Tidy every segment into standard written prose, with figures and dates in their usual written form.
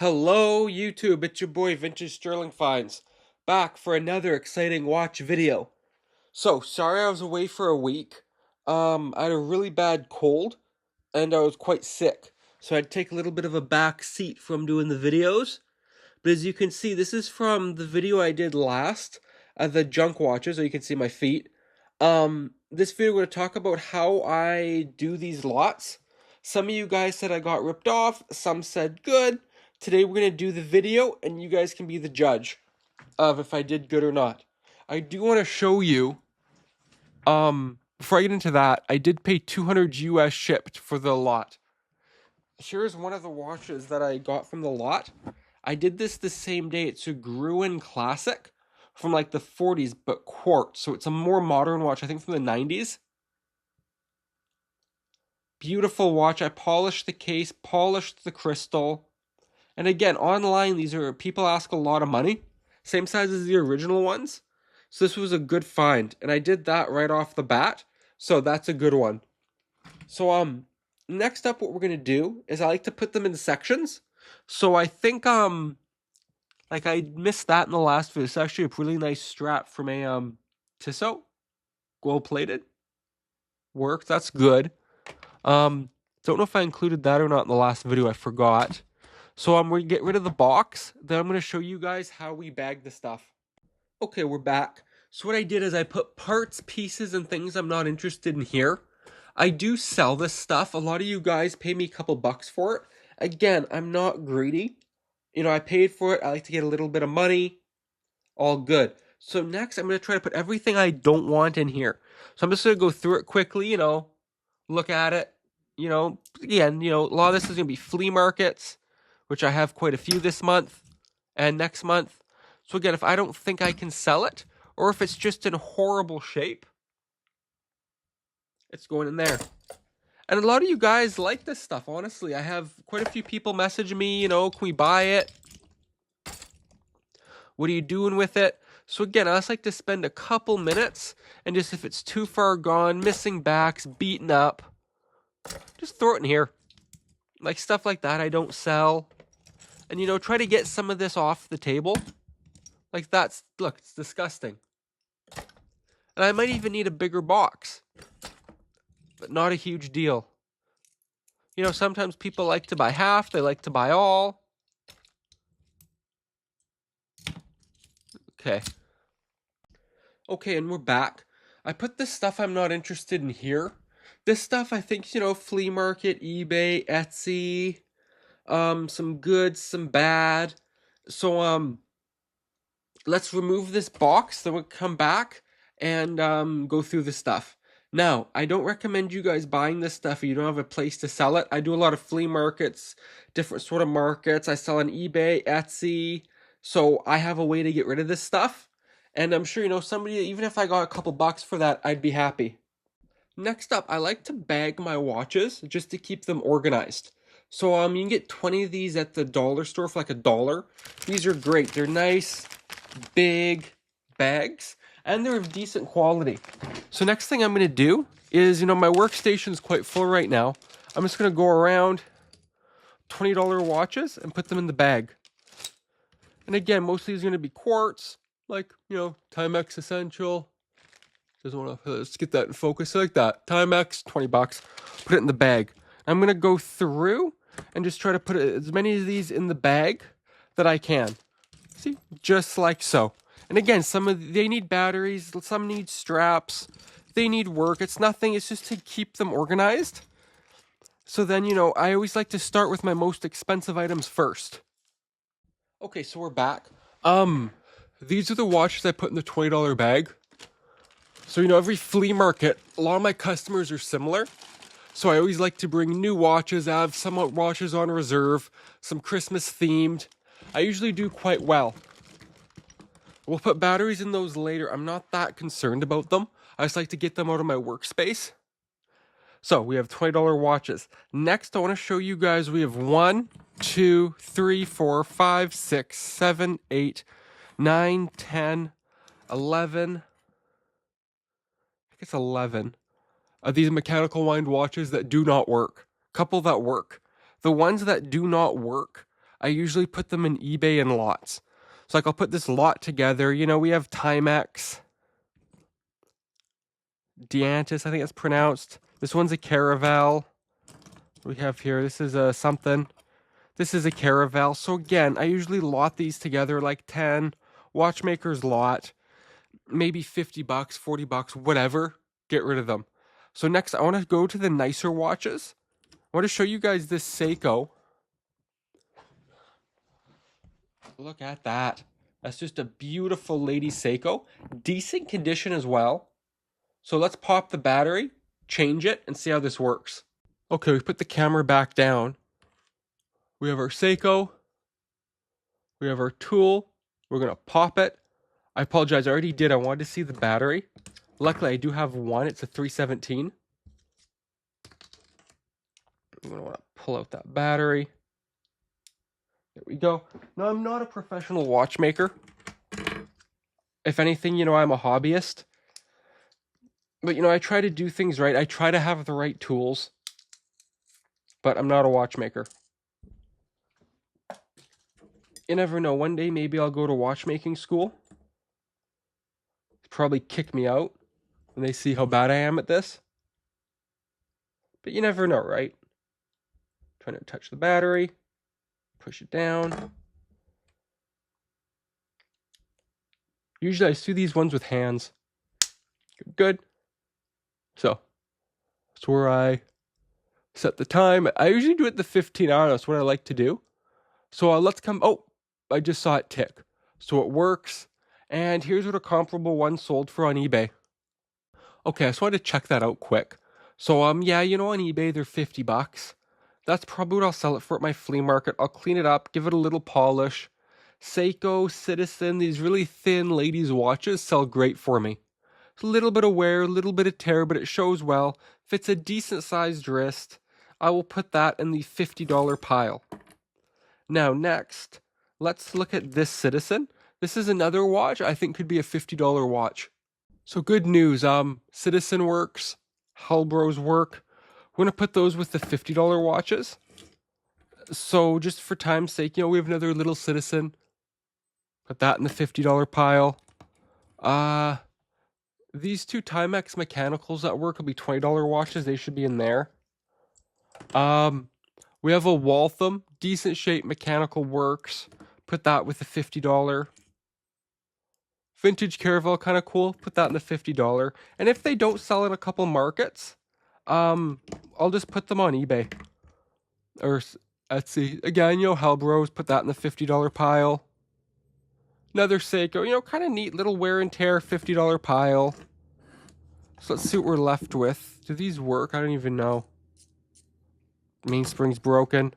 Hello YouTube, it's your boy Vintage Sterling Finds, back for another exciting watch video. So, sorry I was away for a week. I had a really bad cold, and I was quite sick. So I had to take a little bit of a back seat from doing the videos. But as you can see, this is from the video I did last, the junk watches, so you can see my feet. This video we're going to talk about how I do these lots. Some of you guys said I got ripped off, some said good. Today we're going to do the video, and you guys can be the judge of if I did good or not. I do want to show you, before I get into that, I did pay 200 US shipped for the lot. Here's one of the watches that I got from the lot. I did this the same day. It's a Gruen Classic from like the 40s, but quartz. So it's a more modern watch, I think from the 90s. Beautiful watch. I polished the case, polished the crystal. And again, online, these are, people ask a lot of money. Same size as the original ones. So this was a good find. And I did that right off the bat. So that's a good one. So, next up, what we're going to do is I like to put them in sections. So I think, like I missed that in the last video. It's actually a really nice strap from a, Tissot. Gold plated. Worked. That's good. Don't know if I included that or not in the last video. I forgot. So I'm going to get rid of the box. Then I'm going to show you guys how we bag the stuff. Okay, we're back. So what I did is I put parts, pieces, and things I'm not interested in here. I do sell this stuff. A lot of you guys pay me a couple bucks for it. Again, I'm not greedy. You know, I paid for it. I like to get a little bit of money. All good. So next, I'm going to try to put everything I don't want in here. So I'm just going to go through it quickly, you know, look at it. You know, again, a lot of this is going to be flea markets, which I have quite a few this month and next month. So again, if I don't think I can sell it, or if it's just in horrible shape, it's going in there. And a lot of you guys like this stuff, honestly. I have quite a few people message me, you know, can we buy it? What are you doing with it? So again, I just like to spend a couple minutes, and just if it's too far gone, missing backs, beaten up, just throw it in here. Like stuff like that I don't sell. And, you know, try to get some of this off the table. Like that's, look, it's disgusting. And I might even need a bigger box. But not a huge deal. You know, sometimes people like to buy half. They like to buy all. Okay. Okay, and we're back. I put this stuff I'm not interested in here. This stuff, I think, you know, flea market, eBay, Etsy, some good, some bad. So, let's remove this box, then we'll come back and go through the stuff. Now, I don't recommend you guys buying this stuff if you don't have a place to sell it. I do a lot of flea markets, different sort of markets. I sell on eBay, Etsy, so I have a way to get rid of this stuff. And I'm sure, you know, somebody, even if I got a couple bucks for that, I'd be happy. Next up, I like to bag my watches just to keep them organized. So you can get 20 of these at the dollar store for like $1. These are great. They're nice, big bags, and they're of decent quality. So next thing I'm going to do is, you know, my workstation's quite full right now. I'm just going to go around $20 watches and put them in the bag. And again, most of these are going to be quartz, like, you know, Timex Essential. Doesn't want to, let's get that in focus like that. Timex, 20 bucks. Put it in the bag. I'm going to go through and just try to put as many of these in the bag that I can. See, just like so. And again, they need batteries, some need straps, they need work. It's nothing, it's just to keep them organized. So then, you know, I always like to start with my most expensive items first. Okay, so we're back. These are the watches I put in the $20 bag. So, you know, every flea market, a lot of my customers are similar. So I always like to bring new watches. I have some watches on reserve, some Christmas themed. I usually do quite well. We'll put batteries in those later. I'm not that concerned about them. I just like to get them out of my workspace. So we have $20 watches. Next, I want to show you guys we have 1, 2, 3, 4, 5, 6, 7, 8, 9, 10, 11. I think it's 11 of these mechanical wind watches that do not work. Couple that work. The ones that do not work, I usually put them in eBay in lots. So like I'll put this lot together. You know, we have Timex, Diantis, I think it's pronounced. This one's a Caravel. We have here, this is a something. This is a Caravel. So again, I usually lot these together like 10. Watchmaker's lot. Maybe 50 bucks, 40 bucks, whatever. Get rid of them. So next, I want to go to the nicer watches. I want to show you guys this Seiko. Look at that. That's just a beautiful lady Seiko. Decent condition as well. So let's pop the battery, change it, and see how this works. Okay, we put the camera back down. We have our Seiko. We have our tool. We're going to pop it. I apologize, I already did. I wanted to see the battery. Luckily, I do have one. It's a 317. I'm going to want to pull out that battery. There we go. Now, I'm not a professional watchmaker. If anything, you know, I'm a hobbyist. But, you know, I try to do things right. I try to have the right tools. But I'm not a watchmaker. You never know. One day, maybe I'll go to watchmaking school. Probably kick me out when they see how bad I am at this. But you never know, right? Trying to touch the battery. Push it down. Usually I do these ones with hands. Good. So, that's where I set the time. I usually do it the 15 hour. That's what I like to do. So let's come. Oh, I just saw it tick. So it works. And here's what a comparable one sold for on eBay. Okay, I just wanted to check that out quick. So, yeah, you know, on eBay, they're 50 bucks. That's probably what I'll sell it for at my flea market. I'll clean it up, give it a little polish. Seiko, Citizen, these really thin ladies' watches sell great for me. It's a little bit of wear, a little bit of tear, but it shows well. Fits a decent sized wrist. I will put that in the $50 pile. Now, next, let's look at this Citizen. This is another watch I think could be a $50 watch. So good news, Citizen works, Halbros work. We're gonna put those with the $50 watches. So just for time's sake, you know, we have another little Citizen. Put that in the $50 pile. These two Timex mechanicals that work will be $20 watches. They should be in there. We have a Waltham, decent shape mechanical works. Put that with the $50. Vintage Caravel, kind of cool. Put that in the $50. And if they don't sell in a couple markets, I'll just put them on eBay. Or Etsy. Again, you know, Halbros, put that in the $50 pile. Another Seiko, you know, kind of neat little wear and tear $50 pile. So let's see what we're left with. Do these work? I don't even know. Mainspring's broken.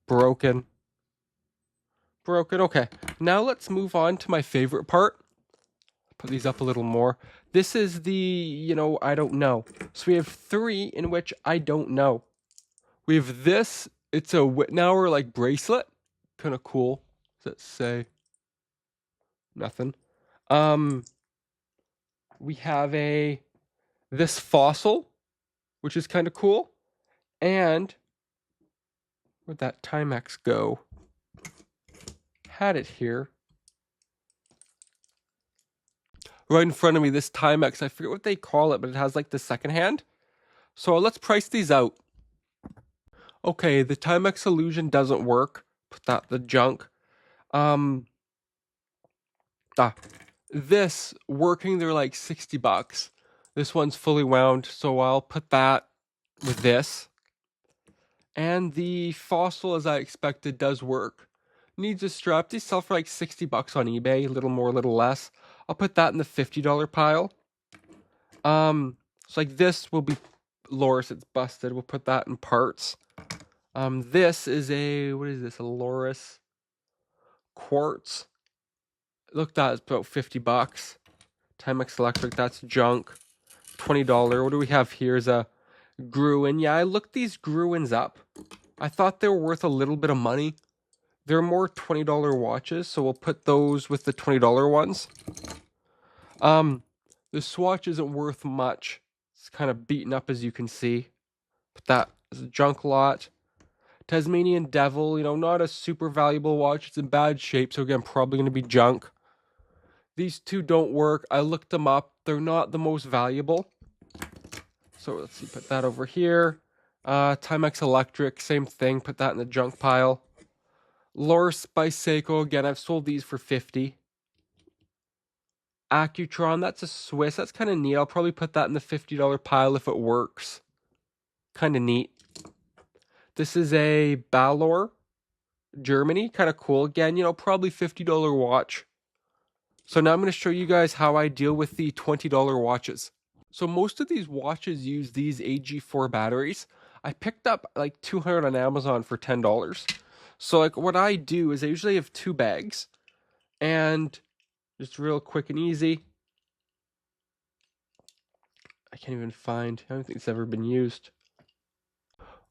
Broken. Okay, now let's move on to my favorite part. Put these up a little more. This is the, you know, I don't know. So we have three in which I don't know. We have this. It's a Whitnauer like bracelet. Kind of cool. Does that say? Nothing. We have this fossil, which is kind of cool. And where'd that Timex go? Had it here. Right in front of me, this Timex. I forget what they call it, but it has like the second hand. So let's price these out. Okay, the Timex Illusion doesn't work. Put that in the junk. This working, they're like 60 bucks. This one's fully wound, so I'll put that with this. And the fossil, as I expected, does work. Needs a strap. These sell for like 60 bucks on eBay, a little more, a little less. I'll put that in the $50 pile. So like this will be Loris, it's busted. We'll put that in parts. This is what is this? A Loris quartz. Look, that's about 50 bucks. Timex Electric, that's junk. $20. What do we have here is a Gruen. Yeah, I looked these Gruens up. I thought they were worth a little bit of money. They're more $20 watches, so we'll put those with the $20 ones. The swatch isn't worth much. It's kind of beaten up, as you can see. Put that as a junk lot. Tasmanian Devil, not a super valuable watch. It's in bad shape, so again, probably going to be junk. These two don't work. I looked them up. They're not the most valuable. So let's see, put that over here. Timex Electric, same thing. Put that in the junk pile. Loris by Seiko, again, I've sold these for 50. Accutron, that's a Swiss. That's kind of neat. I'll probably put that in the $50 pile if it works. Kind of neat. This is a Balor, Germany. Kind of cool. Again, probably $50 watch. So now I'm going to show you guys how I deal with the $20 watches. So most of these watches use these AG4 batteries. I picked up like 200 on Amazon for $10. So like what I do is I usually have 2 bags, and just real quick and easy. I can't even find, I don't think it's ever been used.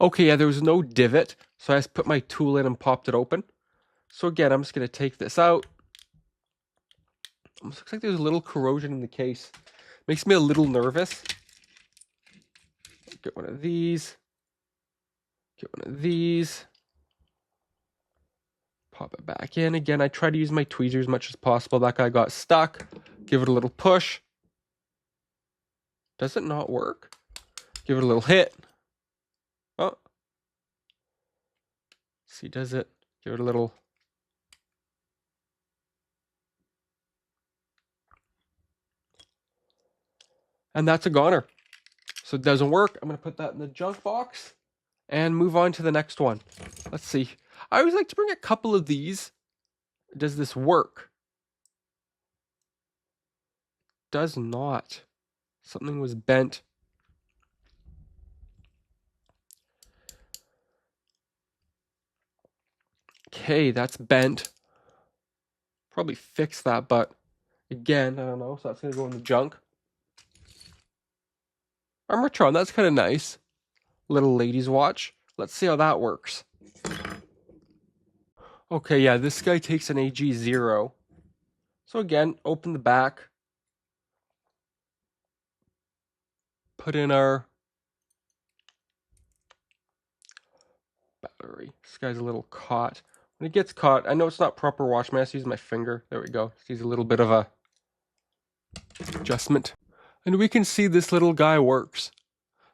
Okay, yeah, there was no divot, so I just put my tool in and popped it open. So again, I'm just going to take this out. Almost looks like there's a little corrosion in the case. Makes me a little nervous. Get one of these. Get one of these. Pop it back in. Again, I try to use my tweezers as much as possible. That guy got stuck. Give it a little push. Does it not work? Give it a little hit. Oh. See, does it? Give it a little. And that's a goner. So it doesn't work. I'm going to put that in the junk box and move on to the next one. Let's see. I always like to bring a couple of these. Does this work? Does not. Something was bent. Okay, that's bent. Probably fix that, but again, I don't know. So that's going to go in the junk. Armatron, that's kind of nice. Little ladies watch. Let's see how that works. Okay, yeah, this guy takes an AG0. So again, open the back. Put in our battery. This guy's a little caught. When it gets caught, I know it's not proper watch. I have to use my finger. There we go. Just use a little bit of a adjustment. And we can see this little guy works.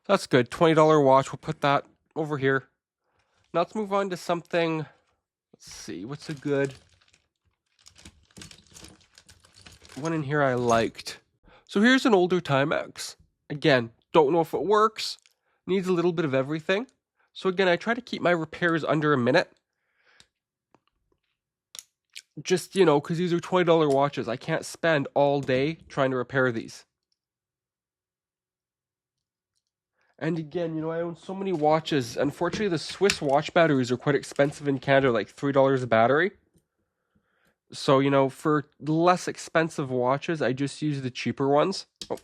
That's good. $20 watch. We'll put that over here. Now let's move on to something. Let's see. What's a good one in here I liked? So here's an older Timex. Again, don't know if it works. Needs a little bit of everything. So again, I try to keep my repairs under a minute. Just, because these are $20 watches. I can't spend all day trying to repair these. And again, I own so many watches. Unfortunately, the Swiss watch batteries are quite expensive in Canada, like $3 a battery. So, for less expensive watches, I just use the cheaper ones. Oh.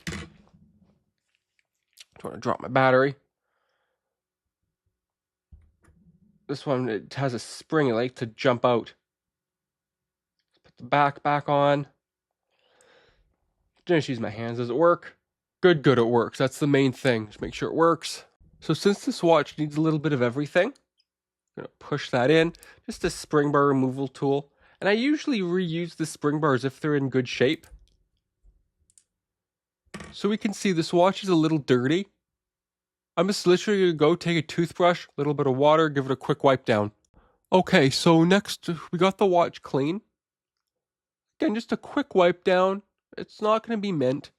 Don't want to drop my battery. This one, it has a spring. I like to jump out. Put the back on. Just use my hands. Does it work? Good, it works. That's the main thing. Just make sure it works. So since this watch needs a little bit of everything, I'm going to push that in. Just a spring bar removal tool. And I usually reuse the spring bars if they're in good shape. So we can see this watch is a little dirty. I'm just literally going to go take a toothbrush, a little bit of water, give it a quick wipe down. Okay, so next we got the watch clean. Again, just a quick wipe down. It's not going to be mint.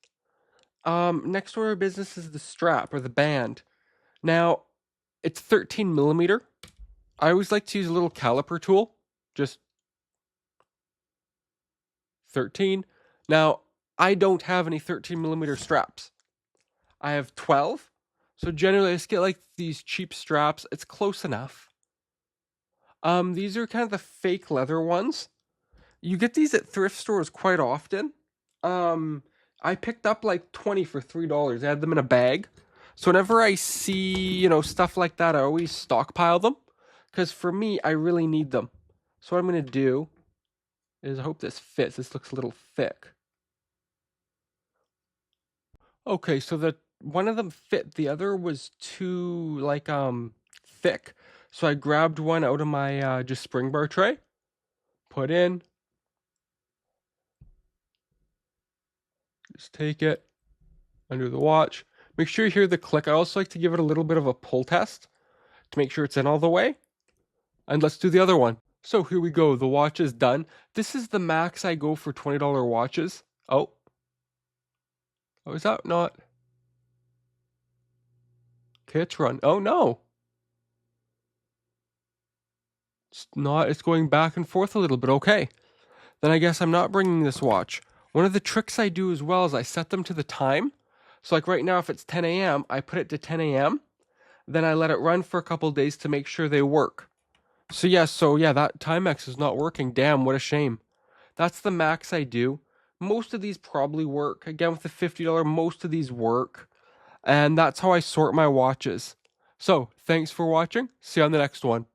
Next order of business is the strap or the band. Now, it's 13 millimeter. I always like to use a little caliper tool. Just 13. Now, I don't have any 13 millimeter straps. I have 12. So generally, I just get like these cheap straps. It's close enough. These are kind of the fake leather ones. You get these at thrift stores quite often. I picked up like 20 for $3. I had them in a bag. So whenever I see, stuff like that, I always stockpile them. Because for me, I really need them. So what I'm going to do is I hope this fits. This looks a little thick. Okay, so one of them fit. The other was too, thick. So I grabbed one out of my just spring bar tray, put in, just take it under the watch. Make sure you hear the click. I also like to give it a little bit of a pull test to make sure it's in all the way. And let's do the other one. So here we go. The watch is done. This is the max I go for $20 watches. Oh, is that not? Okay, it's run. Oh no. It's not. It's going back and forth a little bit. Okay. Then I guess I'm not bringing this watch. One of the tricks I do as well is I set them to the time. So like right now, if it's 10 a.m., I put it to 10 a.m. Then I let it run for a couple days to make sure they work. So yeah, that Timex is not working. Damn, what a shame. That's the max I do. Most of these probably work. Again, with the $50, most of these work. And that's how I sort my watches. So, thanks for watching. See you on the next one.